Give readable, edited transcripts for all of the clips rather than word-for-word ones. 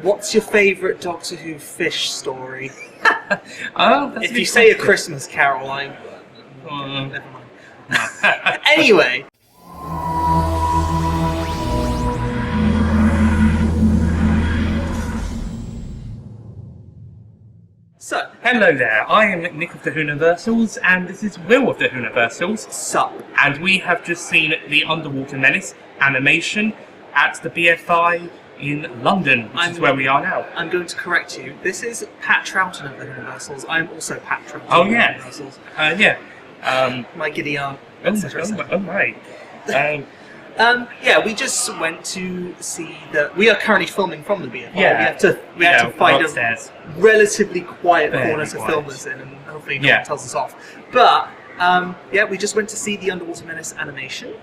What's your favourite Doctor Who fish story? Oh, that's If you say A Christmas Carol, never mind. Anyway. So, hello there, I am Nick of the Whoniversals, and this is Will of the Whoniversals. sup? And we have just seen the Underwater Menace animation at the BFI in London, which is where we are now. I'm going to correct you. This is Pat Troughton of the Whoniversals. I'm also Pat Troughton Oh of the yeah, Whoniversals. My giddy aunt, etc. Oh my. Yeah, we just went to see we are currently filming from the BFI. Yeah. We had to find upstairs. a relatively quiet Very corner to quiet. film this in, and hopefully no one tells us off. But, we just went to see the Underwater Menace animation,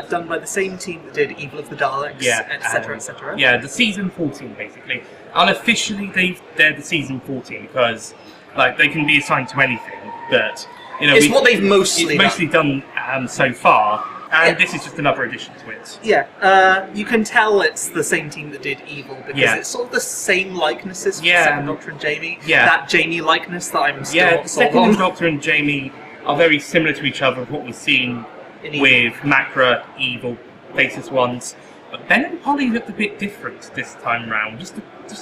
done by the same team that did Evil of the Daleks, etc., etc. Yeah, the season 14, basically. Unofficially, they're the season 14 because, like, they can be assigned to anything, but, you know... It's what they've mostly done so far. And this is just another addition to it. Yeah, you can tell it's the same team that did Evil because it's sort of the same likenesses for Second Doctor and Jamie. Yeah. That Jamie likeness that I'm still not sold Second on. Doctor and Jamie are very similar to each other with what we've seen with Macra, Evil, Faceless Ones. But Ben and Polly looked a bit different this time round, just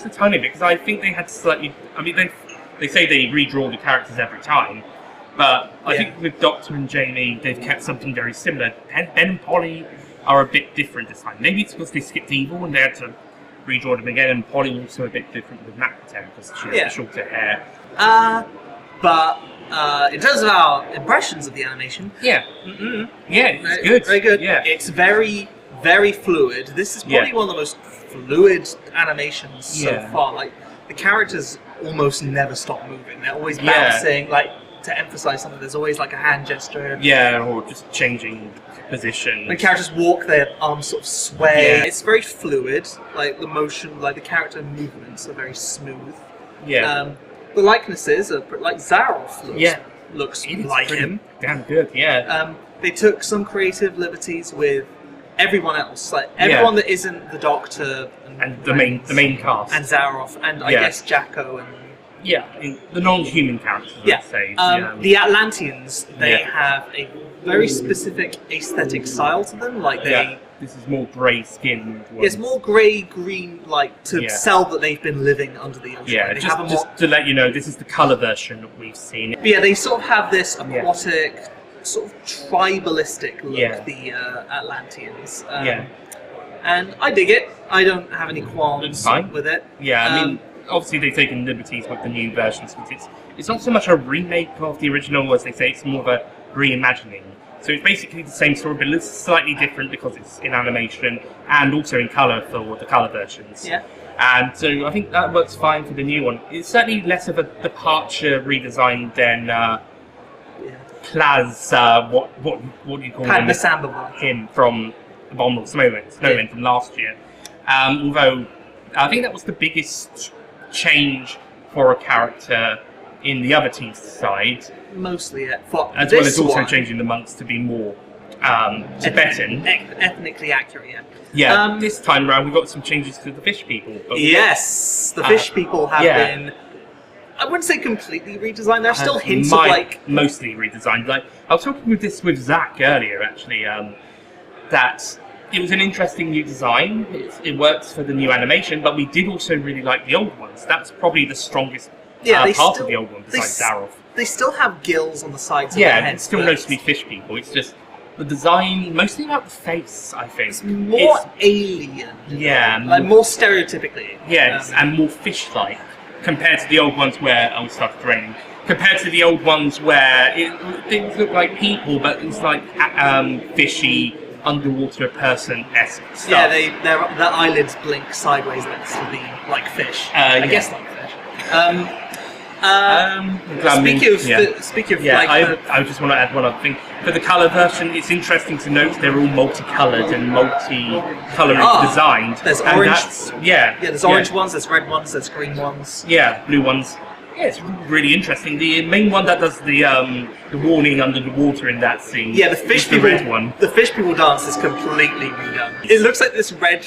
a tiny bit, because I think they had slightly... I mean, they say they redraw the characters every time. But I think with Doctor and Jamie, they've kept something very similar. Ben and Polly are a bit different this time. Maybe it's because they skipped Evil and they had to redraw them again, and Polly also a bit different with Macra because she has the shorter hair. But in terms of our impressions of the animation, it's good. Very good. Yeah. It's very, very fluid. This is probably one of the most fluid animations so far. Like, the characters almost never stop moving. They're always bouncing, to emphasize something, there's always like a hand gesture. Yeah, or just changing position. When characters walk, their arms sort of sway. Yeah. It's very fluid, like the motion, like the character movements are very smooth. Yeah. The likenesses are like Zaroff looks like him. Damn good, yeah. They took some creative liberties with everyone else, like everyone that isn't the Doctor and the main cast. And Zaroff, and I guess Jacko and the non-human characters, I'd say. The Atlanteans, they have a very specific aesthetic style to them. Like this is more grey-skinned. It's more grey-green, like to sell that they've been living under the ocean. Yeah, just to let you know, this is the colour version that we've seen. But they sort of have this aquatic, sort of tribalistic look. The Atlanteans. And I dig it. I don't have any qualms with it. Yeah, I mean. Obviously, they've taken liberties with the new versions because it's not so much a remake of the original as they say, it's more of a reimagining. So it's basically the same story, but it's slightly different because it's in animation and also in colour for the colour versions. Yeah. And so I think that works fine for the new one. It's certainly less of a departure redesign than Plaz, what do you call him from Abominable Snowman from last year. Although I think that was the biggest change for a character in the other team's side. Mostly, as well as also changing the monks to be more Tibetan. Ethnically accurate, Yeah, this time around we got some changes to the fish people. The fish people have been, I wouldn't say completely redesigned, there are still hints of like... Mostly redesigned. Like, I was talking with Zach earlier, actually, that it was an interesting new design. It works for the new animation, but we did also really like the old ones. That's probably the strongest part of the old one, besides Zaroff. They still have gills on the sides of their heads. Yeah, it's still mostly fish people. It's just the design, mostly about the face, I think. It's more alien. Yeah. Like more stereotypically. Yes, and more fish-like, compared to the old ones where... Oh, it started raining. Compared to the old ones where things look like people, but it's like fishy... underwater person-esque stuff. Yeah, their eyelids blink sideways next to be like fish. I guess like fish. Speaking of I just want to add one other thing. For the colour version, it's interesting to note they're all multicoloured and multi-colouring designed. There's orange. There's orange ones, there's red ones, there's green ones. Yeah, blue ones. Yeah, it's really interesting. The main one that does the warning under the water in that scene. Yeah, the fish people. The red one. The fish people dance is completely redone. It looks like this red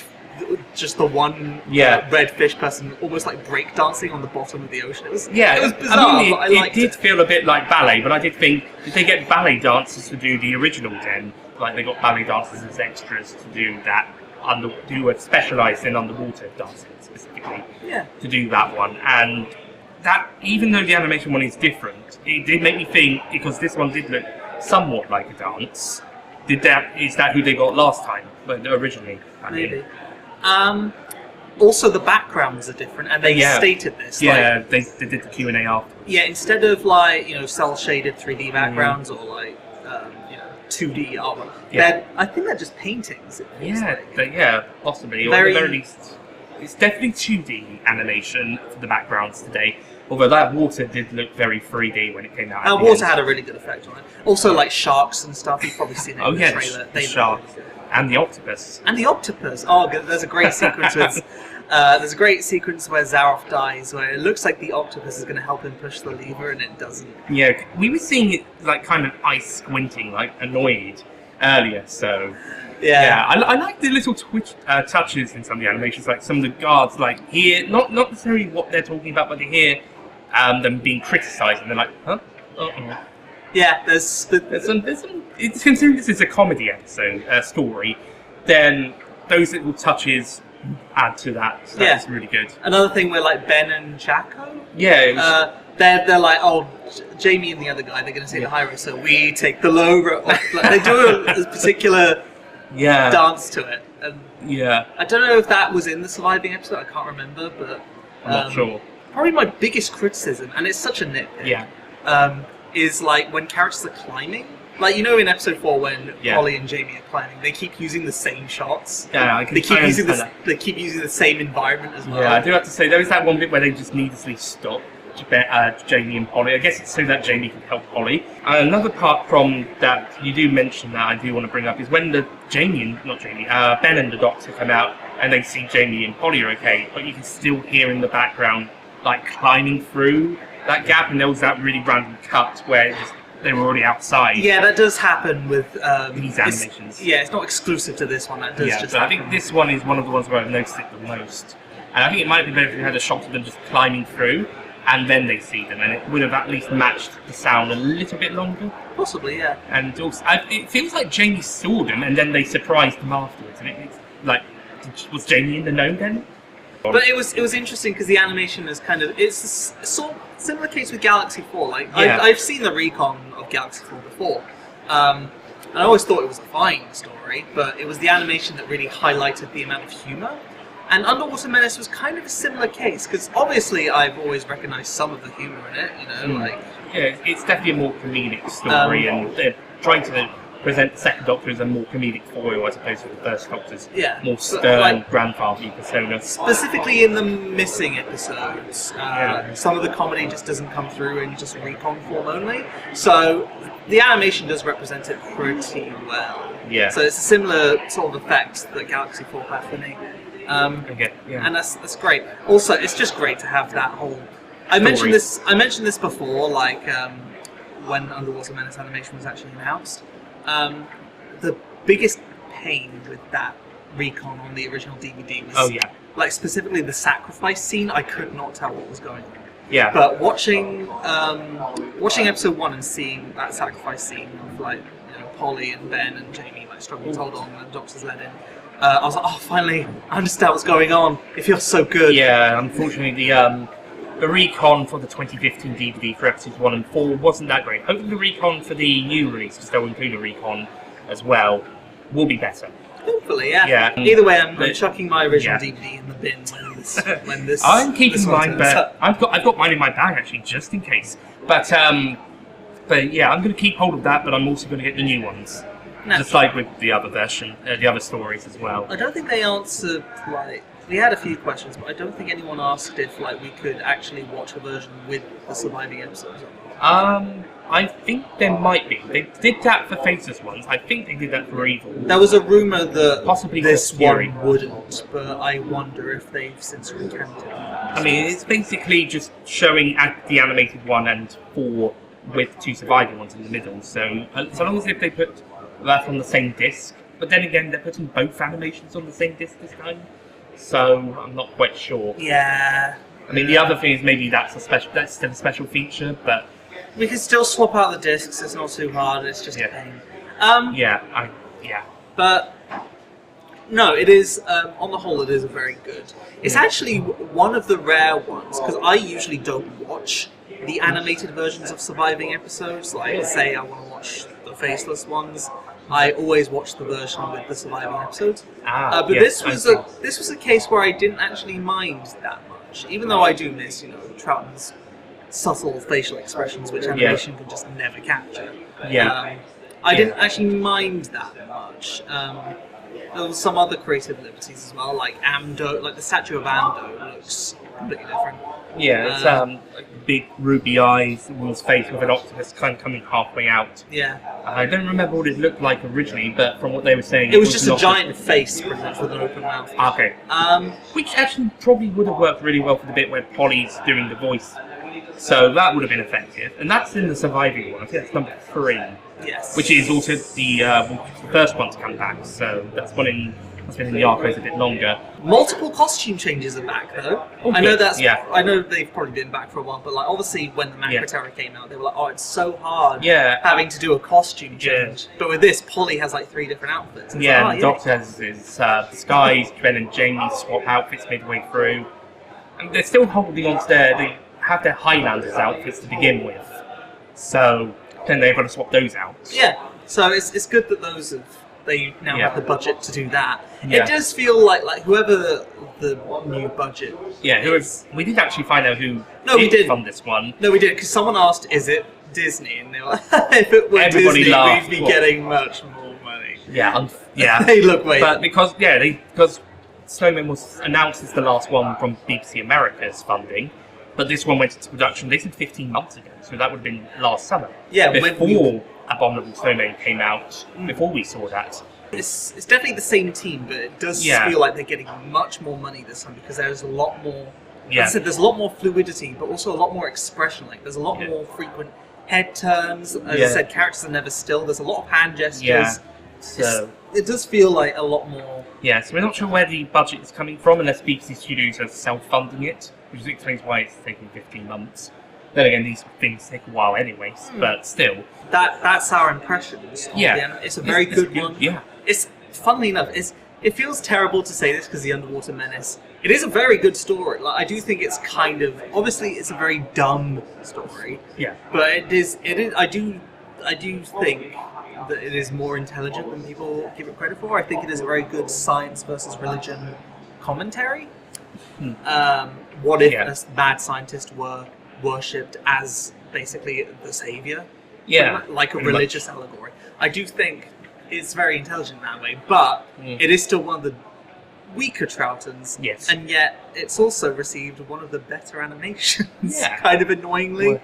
just the one red fish person almost like breakdancing on the bottom of the ocean. It was bizarre. I mean, but I liked it did feel a bit like ballet, but I did think, did they get ballet dancers to do the original then? Like they got ballet dancers as extras to do that, who were specialised in underwater dancing specifically, to do that one. And that, even though the animation one is different, it did make me think, because this one did look somewhat like a dance, is that who they got last time, but originally? Maybe. Also, the backgrounds are different, and they stated this. Yeah, they did the Q&A afterwards. Yeah, instead of like cell shaded 3D backgrounds or like 2D artwork, I think they're just paintings. Possibly. Or at the very least, it's definitely 2D animation for the backgrounds today. Although that water did look very 3D when it came out. Water had a really good effect on it. Also, like sharks and stuff. You've probably seen it in the trailer. The sharks and the octopus. And the octopus. Oh, there's a great sequence with. There's a great sequence where Zaroff dies, where it looks like the octopus is going to help him push the lever, and it doesn't. Yeah, we were seeing it like kind of ice squinting, like annoyed earlier. So. Yeah, I like the little touches in some of the animations, like some of the guards, like hear not necessarily what they're talking about, but they hear them being criticised, and they're like, huh? Yeah, there's some. Considering this is a comedy episode story, then those little touches add to that. So that's really good. Another thing where like Ben and Jacko. Yeah. They're like, Jamie and the other guy, they're going to take the high road, so we take the low road. Like, they do a particular. Dance to it. And I don't know if that was in the surviving episode, I can't remember, but I'm not sure. Probably my biggest criticism, and it's such a nitpick, is like when characters are climbing. Like, in episode 4 when Polly and Jamie are climbing, they keep using the same shots. Yeah, I can understand that. They keep using the same environment as well. Yeah, I do have to say, there is that one bit where they just needlessly stop Jamie and Polly. I guess it's so that Jamie can help Polly. Another part from that you do mention that I do want to bring up is when Ben and the Doctor come out and they see Jamie and Polly are okay, but you can still hear in the background like climbing through that gap, and there was that really random cut where they were already outside. Yeah, that does happen with these animations. It's not exclusive to this one. That does just happen. I think this one is one of the ones where I've noticed it the most. And I think it might be better if we had a shot of them just climbing through, and then they see them, and it would have at least matched the sound a little bit longer. Possibly, yeah. And also, it feels like Jamie saw them, and then they surprised them afterwards. And it's like, was Jamie in the know then? But it was interesting because the animation is it's a sort of similar case with Galaxy 4. Like I've seen the recon of Galaxy 4 before, and I always thought it was a fine story, but it was the animation that really highlighted the amount of humour. And Underwater Menace was kind of a similar case, because obviously I've always recognised some of the humour in it, it's definitely a more comedic story, and they're trying to present the Second Doctor as a more comedic foil as opposed to the First Doctor's more stern, grandfatherly persona. Specifically in the missing episodes, some of the comedy just doesn't come through in just recon form only, so the animation does represent it pretty well. Yeah. So it's a similar sort of effect that Galaxy 4 had for me. And that's great. Also, it's just great to have that whole. I mentioned this before, like when Underwater Menace animation was actually announced. The biggest pain with that recon on the original DVD was like specifically the sacrifice scene. I could not tell what was going on. Yeah. But watching episode 1 and seeing that sacrifice scene of like Polly and Ben and Jamie like struggling to hold on and the Doctor's let in. I was like, finally, I understand what's going on. It feels so good. Yeah, unfortunately, the recon for the 2015 DVD for episodes 1 and 4 wasn't that great. Hopefully the recon for the new release, because they'll include a recon as well, will be better. Hopefully, yeah. Either way, I'm chucking my original DVD in the bin when this. I'm keeping mine, but I've got mine in my bag actually, just in case. But yeah, I'm going to keep hold of that, but I'm also going to get the new ones. No. Just like with the other version, the other stories as well. I don't think they answered, we had a few questions, but I don't think anyone asked if, we could actually watch a version with the surviving episodes on. I think there might be. They did that for Faceless ones. I think they did that for Evil. There was a rumour that possibly this one wouldn't, but I wonder if they've since recanted. I mean, it's basically just showing the animated 1 and 4 with 2 surviving ones in the middle. So long as if they put that on the same disc, but then again they're putting both animations on the same disc this time, so I'm not quite sure. Yeah. I mean, the other thing is maybe that's still a special feature, but we can still swap out the discs. It's not too hard. It's just a pain. But no, it is. On the whole, it is a very good. It's actually one of the rare ones because I usually don't watch the animated versions of surviving episodes. Like, say I want to watch the faceless ones, I always watch the version with the surviving episodes. But this was a case where I didn't actually mind that much, even though I do miss, Troughton's subtle facial expressions, which animation can just never capture. I didn't actually mind that much. There was some other creative liberties as well, like Amdo, like the statue of Amdo looks completely different. Yeah, it's like big ruby eyes, his face with an octopus kind of coming halfway out. Yeah. I don't remember what it looked like originally, but from what they were saying, it was just a giant face, pretty much, with an open mouth. Okay. Which actually probably would have worked really well for the bit where Polly's doing the voice. So that would have been effective, and that's in the surviving one. I think that's number 3. Yes. Which is also the first one to come back. So that's been in the archives a bit longer. Multiple costume changes are back though. Okay. I know that's. Yeah. I know they've probably been back for a while, but like obviously when the Macra Terror came out, they were like, "Oh, it's so hard having to do a costume change." But with this, Polly has like 3 different outfits. It's the Doctor has his disguise. Ben and Jamie swap outfits midway through, and they're still holding on to they have their Highlanders outfits to begin with. So then they've got to swap those out. Yeah. So it's good that they now have the budget to do that. It does feel like whoever the new budget. We didn't actually find out who did from this one. No, we did because someone asked, "Is it Disney?" And they were like, "If it were Everybody Disney, laughed. we'd be getting much more money." They look way. But because Snowman was announced as the last one from BBC America's funding, but this one went into production. They said 15 months ago, so that would have been last summer. Yeah, before Abominable Snowman came out. Before we saw that. It's definitely the same team, but it does feel like they're getting much more money this time because there's a lot more. Like I said, there's a lot more fluidity, but also a lot more expression. Like there's a lot more frequent head turns. As I said, characters are never still. There's a lot of hand gestures. So it does feel like a lot more. Yeah, so we're not sure where the budget is coming from, unless BBC Studios are self-funding it, which explains why it's taking 15 months. Then again, these things take a while anyways, but still. That's our impressions. It's a very good one. Yeah. It's, funnily enough, it feels terrible to say this because the Underwater Menace, it is a very good story. Like, I do think it's kind of, obviously it's a very dumb story. Yeah. But it is, I do think that it is more intelligent than people give it credit for. I think it is a very good science versus religion commentary. What if a mad scientist were worshipped as basically the savior? Like a religious allegory. I do think it's very intelligent that way, but it is still one of the weaker Troughtons. Yes. And yet it's also received one of the better animations, kind of annoyingly.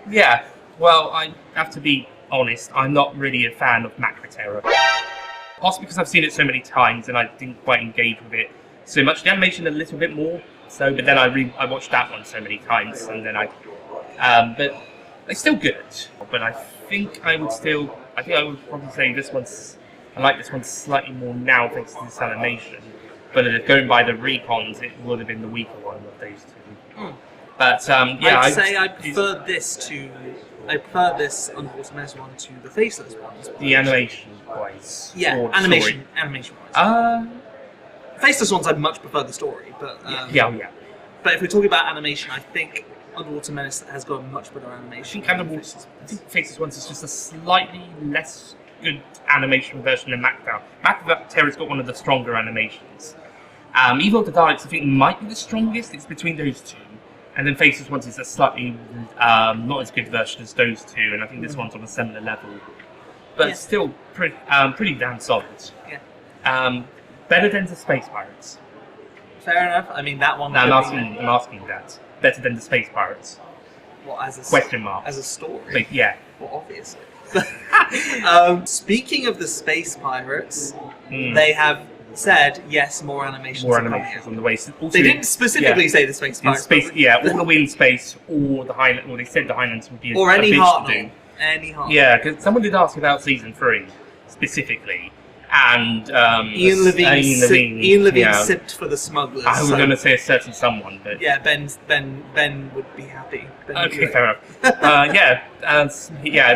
Well, I have to be honest, I'm not really a fan of Macra Terror. Possibly because I've seen it so many times and I didn't quite engage with it so much. The animation a little bit more, but then I watched that one so many times, and then but it's still good. But I think I would probably say I like this one slightly more now thanks to this animation. But going by the recons, it would have been the weaker one of those two. But I'd say I prefer this Underwater Menace one to the Faceless ones. The animation wise. Animation wise. Faceless ones I much prefer the story, but But if we're talking about animation, I think Underwater Menace has got a much better animation. I think Faceless ones is just a slightly less good animation version than Macra. Macra Terror's got one of the stronger animations. Evil of the Daleks, I think, might be the strongest. It's between those two. And then Faceless ones is a slightly not as good version as those two, and I think this one's on a similar level. But still pretty damn solid. Yeah. Better than the Space Pirates. Fair enough. I mean, that one... No, I'm asking that. Better than the Space Pirates. What, as a... Question mark. As a story? But, yeah. Well, obviously. Speaking of the Space Pirates, they have said, yes, more animations More animations on the way. Also, they didn't specifically say the Space Pirates. All the way in space, or the Highlands, or they said the Highlands would be or a any bitch Heart to do. Any Heart. Yeah, because someone did ask about Season 3, specifically, and Ian Levine yeah. sipped for the smugglers. I was going to say a certain someone, but yeah, Ben would be happy. Okay, fair enough.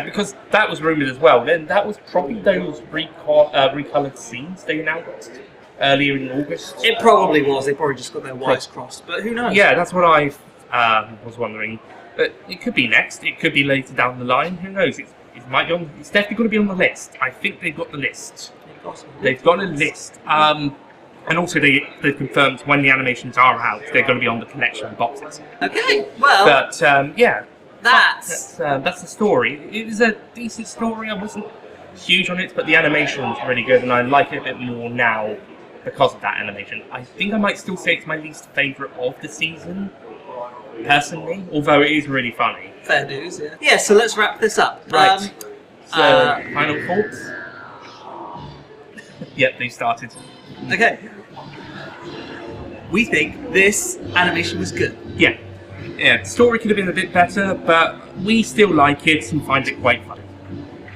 Because that was rumoured as well. Then that was probably those recoloured scenes they announced earlier in August. It probably was. They probably just got their wires crossed, but who knows? Yeah, that's what I was wondering. But it could be next. It could be later down the line. Who knows? It might be on. It's definitely going to be on the list. I think they've got the list. They've got a list. And also they've confirmed when the animations are out, they're going to be on the collection of boxes. Okay, well. But that's the story. It was a decent story. I wasn't huge on it, but the animation was really good, and I like it a bit more now because of that animation. I think I might still say it's my least favourite of the season, personally, although it is really funny. Fair dues, yeah. Yeah, so let's wrap this up. Right. Final thoughts? Yep, they started. Okay. We think this animation was good. Yeah. Yeah, the story could have been a bit better, but we still like it and find it quite funny.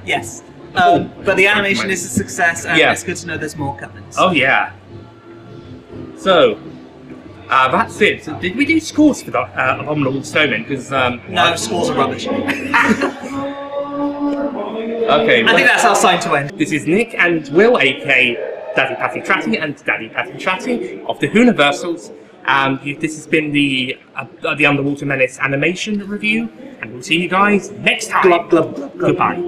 Yes. But the animation is a success, and yeah. It's good to know there's more coming. So. Oh, yeah. So, that's it. So did we do scores for the Abominable Snowman? Because no, scores are rubbish. Okay. I think that's our sign to end. This is Nick and Will, aka Daddy Patty Tratty and Daddy Patty Tratty of the Hooniversals. This has been the Underwater Menace animation review, and we'll see you guys next time. Glub, glub, glub, glub. Goodbye.